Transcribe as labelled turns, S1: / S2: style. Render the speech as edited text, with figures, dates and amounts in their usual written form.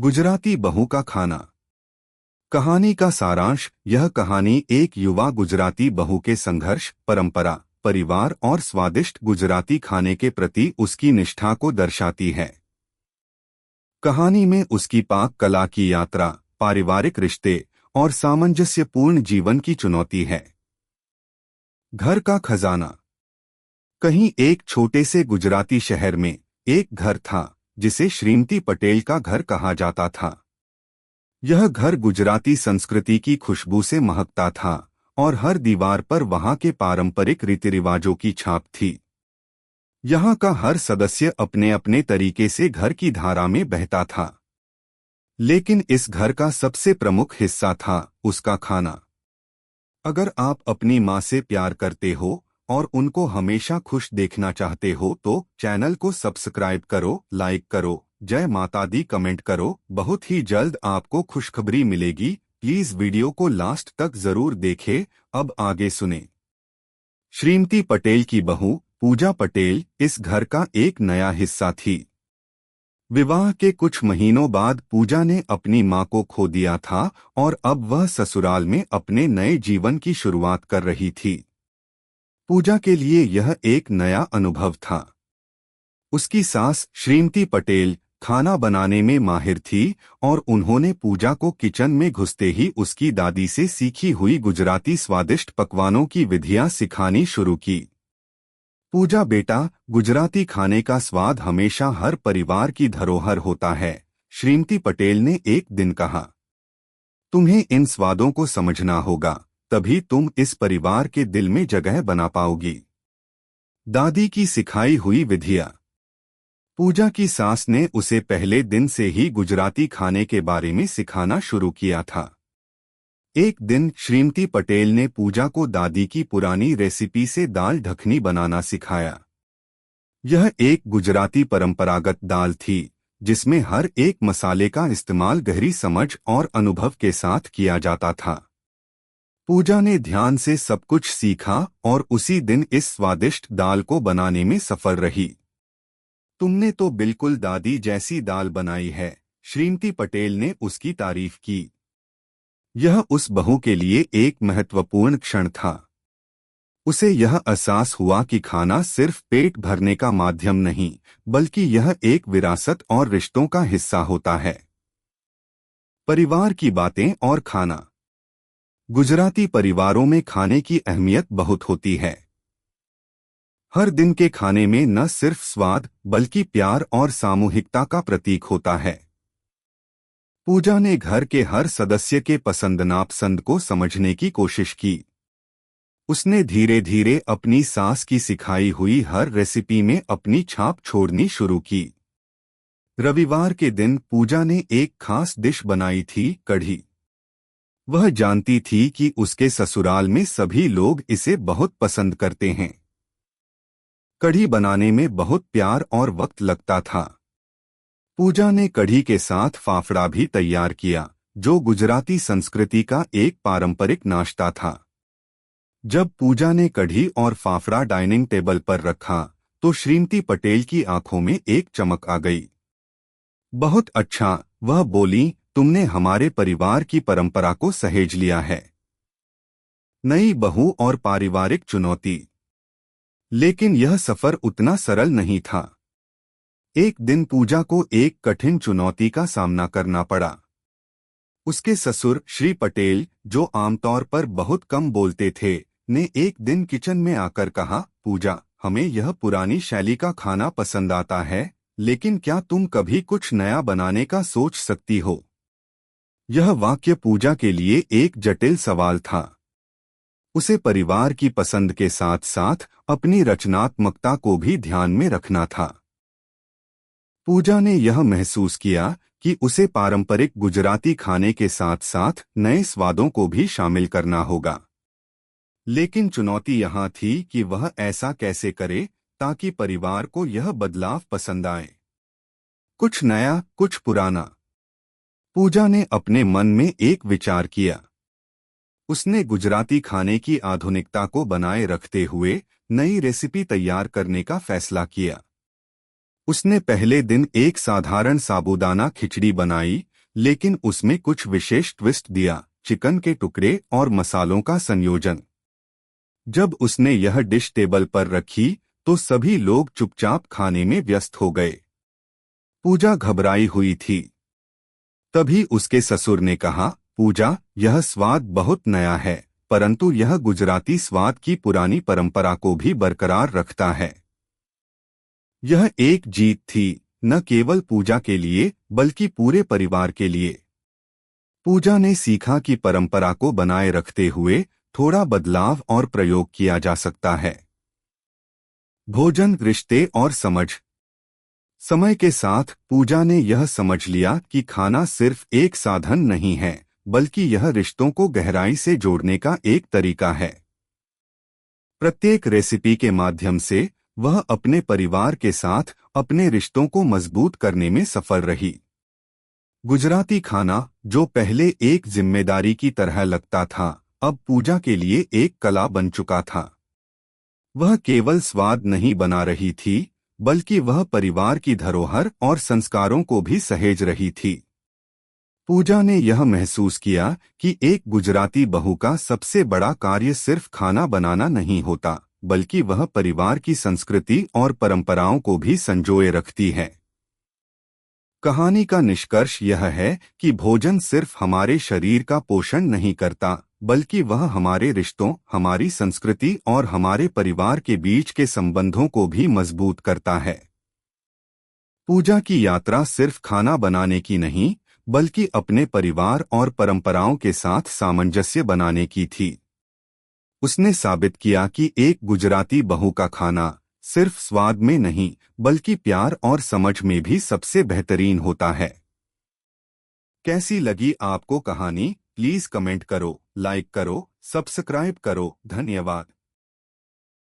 S1: गुजराती बहू का खाना। कहानी का सारांश। यह कहानी एक युवा गुजराती बहू के संघर्ष, परंपरा, परिवार और स्वादिष्ट गुजराती खाने के प्रति उसकी निष्ठा को दर्शाती है। कहानी में उसकी पाक कला की यात्रा, पारिवारिक रिश्ते और सामंजस्यपूर्ण जीवन की चुनौती है। घर का खजाना। कहीं एक छोटे से गुजराती शहर में एक घर था जिसे श्रीमती पटेल का घर कहा जाता था। यह घर गुजराती संस्कृति की खुशबू से महकता था और हर दीवार पर वहां के पारंपरिक रीति रिवाजों की छाप थी। यहाँ का हर सदस्य अपने अपने तरीके से घर की धारा में बहता था, लेकिन इस घर का सबसे प्रमुख हिस्सा था उसका खाना। अगर आप अपनी माँ से प्यार करते हो और उनको हमेशा खुश देखना चाहते हो तो चैनल को सब्सक्राइब करो, लाइक करो, जय माता दी कमेंट करो। बहुत ही जल्द आपको खुशखबरी मिलेगी। प्लीज वीडियो को लास्ट तक जरूर देखें। अब आगे सुने। श्रीमती पटेल की बहू पूजा पटेल इस घर का एक नया हिस्सा थी। विवाह के कुछ महीनों बाद पूजा ने अपनी मां को खो दिया था और अब वह ससुराल में अपने नए जीवन की शुरुआत कर रही थी। पूजा के लिए यह एक नया अनुभव था। उसकी सास श्रीमती पटेल खाना बनाने में माहिर थी और उन्होंने पूजा को किचन में घुसते ही उसकी दादी से सीखी हुई गुजराती स्वादिष्ट पकवानों की विधियां सिखानी शुरू की। पूजा बेटा, गुजराती खाने का स्वाद हमेशा हर परिवार की धरोहर होता है, श्रीमती पटेल ने एक दिन कहा। तुम्हें इन स्वादों को समझना होगा, तभी तुम इस परिवार के दिल में जगह बना पाओगी। दादी की सिखाई हुई विधियां। पूजा की सास ने उसे पहले दिन से ही गुजराती खाने के बारे में सिखाना शुरू किया था। एक दिन श्रीमती पटेल ने पूजा को दादी की पुरानी रेसिपी से दाल ढकनी बनाना सिखाया। यह एक गुजराती परंपरागत दाल थी जिसमें हर एक मसाले का इस्तेमाल गहरी समझ और अनुभव के साथ किया जाता था। पूजा ने ध्यान से सब कुछ सीखा और उसी दिन इस स्वादिष्ट दाल को बनाने में सफल रही। तुमने तो बिल्कुल दादी जैसी दाल बनाई है, श्रीमती पटेल ने उसकी तारीफ की। यह उस बहू के लिए एक महत्वपूर्ण क्षण था। उसे यह एहसास हुआ कि खाना सिर्फ पेट भरने का माध्यम नहीं, बल्कि यह एक विरासत और रिश्तों का हिस्सा होता है। परिवार की बातें और खाना। गुजराती परिवारों में खाने की अहमियत बहुत होती है। हर दिन के खाने में न सिर्फ स्वाद बल्कि प्यार और सामूहिकता का प्रतीक होता है। पूजा ने घर के हर सदस्य के पसंद नापसंद को समझने की कोशिश की। उसने धीरे धीरे अपनी सास की सिखाई हुई हर रेसिपी में अपनी छाप छोड़नी शुरू की। रविवार के दिन पूजा ने एक खास डिश बनाई थी, कढ़ी। वह जानती थी कि उसके ससुराल में सभी लोग इसे बहुत पसंद करते हैं। कढ़ी बनाने में बहुत प्यार और वक्त लगता था। पूजा ने कढ़ी के साथ फाफड़ा भी तैयार किया, जो गुजराती संस्कृति का एक पारंपरिक नाश्ता था। जब पूजा ने कढ़ी और फाफड़ा डाइनिंग टेबल पर रखा तो श्रीमती पटेल की आंखों में एक चमक आ गई। बहुत अच्छा, वह बोली, तुमने हमारे परिवार की परंपरा को सहेज लिया है। नई बहू और पारिवारिक चुनौती। लेकिन यह सफर उतना सरल नहीं था। एक दिन पूजा को एक कठिन चुनौती का सामना करना पड़ा। उसके ससुर श्री पटेल, जो आमतौर पर बहुत कम बोलते थे, ने एक दिन किचन में आकर कहा, पूजा, हमें यह पुरानी शैली का खाना पसंद आता है, लेकिन क्या तुम कभी कुछ नया बनाने का सोच सकती हो? यह वाक्य पूजा के लिए एक जटिल सवाल था। उसे परिवार की पसंद के साथ साथ अपनी रचनात्मकता को भी ध्यान में रखना था। पूजा ने यह महसूस किया कि उसे पारंपरिक गुजराती खाने के साथ साथ नए स्वादों को भी शामिल करना होगा। लेकिन चुनौती यहाँ थी कि वह ऐसा कैसे करे ताकि परिवार को यह बदलाव पसंद आए। कुछ नया, कुछ पुराना। पूजा ने अपने मन में एक विचार किया। उसने गुजराती खाने की आधुनिकता को बनाए रखते हुए नई रेसिपी तैयार करने का फैसला किया। उसने पहले दिन एक साधारण साबूदाना खिचड़ी बनाई, लेकिन उसमें कुछ विशेष ट्विस्ट दिया, चिकन के टुकड़े और मसालों का संयोजन। जब उसने यह डिश टेबल पर रखी तो सभी लोग चुपचाप खाने में व्यस्त हो गए। पूजा घबराई हुई थी। तभी उसके ससुर ने कहा, पूजा, यह स्वाद बहुत नया है, परंतु यह गुजराती स्वाद की पुरानी परंपरा को भी बरकरार रखता है। यह एक जीत थी, न केवल पूजा के लिए बल्कि पूरे परिवार के लिए। पूजा ने सीखा कि परंपरा को बनाए रखते हुए थोड़ा बदलाव और प्रयोग किया जा सकता है। भोजन, रिश्ते और समझ। समय के साथ पूजा ने यह समझ लिया कि खाना सिर्फ एक साधन नहीं है, बल्कि यह रिश्तों को गहराई से जोड़ने का एक तरीका है। प्रत्येक रेसिपी के माध्यम से वह अपने परिवार के साथ अपने रिश्तों को मजबूत करने में सफल रही। गुजराती खाना, जो पहले एक जिम्मेदारी की तरह लगता था, अब पूजा के लिए एक कला बन चुका था। वह केवल स्वाद नहीं बना रही थी, बल्कि वह परिवार की धरोहर और संस्कारों को भी सहेज रही थी। पूजा ने यह महसूस किया कि एक गुजराती बहू का सबसे बड़ा कार्य सिर्फ खाना बनाना नहीं होता, बल्कि वह परिवार की संस्कृति और परंपराओं को भी संजोए रखती है। कहानी का निष्कर्ष यह है कि भोजन सिर्फ हमारे शरीर का पोषण नहीं करता, बल्कि वह हमारे रिश्तों, हमारी संस्कृति और हमारे परिवार के बीच के संबंधों को भी मजबूत करता है। पूजा की यात्रा सिर्फ खाना बनाने की नहीं, बल्कि अपने परिवार और परंपराओं के साथ सामंजस्य बनाने की थी। उसने साबित किया कि एक गुजराती बहू का खाना सिर्फ स्वाद में नहीं, बल्कि प्यार और समझ में भी सबसे बेहतरीन होता है। कैसी लगी आपको कहानी? प्लीज कमेंट करो, लाइक करो, सब्सक्राइब करो। धन्यवाद।